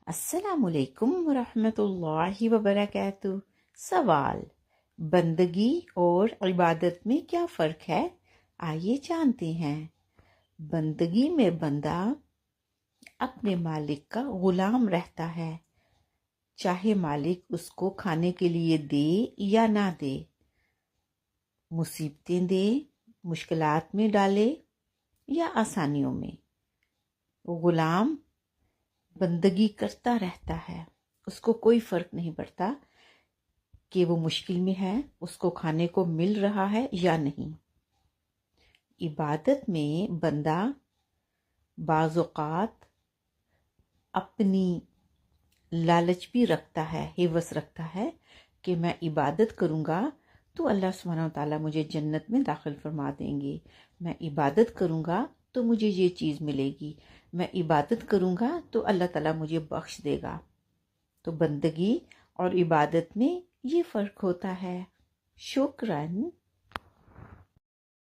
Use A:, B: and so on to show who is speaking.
A: अस्सलाम वालेकुम वरहमतुल्लाहि वबरकातुह। सवाल: बंदगी और इबादत में क्या फ़र्क है? आइए जानते हैं। बंदगी में बंदा अपने मालिक का गुलाम रहता है, चाहे मालिक उसको खाने के लिए दे या ना दे, मुसीबतें दे, मुश्किलात में डाले या आसानियों में। वो गुलाम बंदगी करता रहता है, उसको कोई फ़र्क नहीं पड़ता कि वो मुश्किल में है, उसको खाने को मिल रहा है या नहीं। इबादत में बंदा बाज़ औक़ात अपनी लालच भी रखता है, हिवस रखता है कि मैं इबादत करूँगा तो अल्लाह सुब्हानहू व तआला मुझे जन्नत में दाखिल फरमा देंगे, मैं इबादत करूँगा तो मुझे ये चीज़ मिलेगी, मैं इबादत करूँगा तो अल्लाह ताला मुझे बख्श देगा। तो बंदगी और इबादत में ये फ़र्क होता है। शुक्रन।